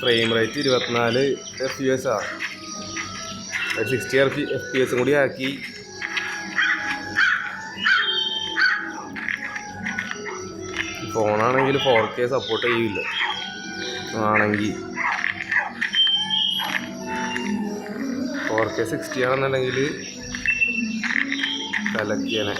Frame rate 24 FPS ആണ്. 60 FPS കൂടി ആക്കി ഫോണാണെങ്കിൽ 4K സപ്പോർട്ട് ചെയ്യില്ല. ആണെങ്കിൽ 4K 60 ആണെന്നുണ്ടെങ്കിൽ കലക്കിയനെ.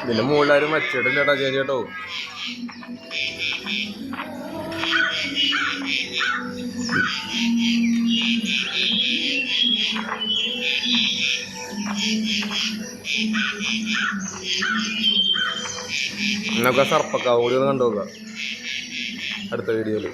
ഇതിൻ്റെ മുകളിലാരും വച്ചിട്ടില്ലടാ ചേട്ടോ. നമുക്ക് സർപ്പക്കാവ് കൂടി ഒന്ന് കണ്ടുനോക്കാം അടുത്ത വീഡിയോയിൽ.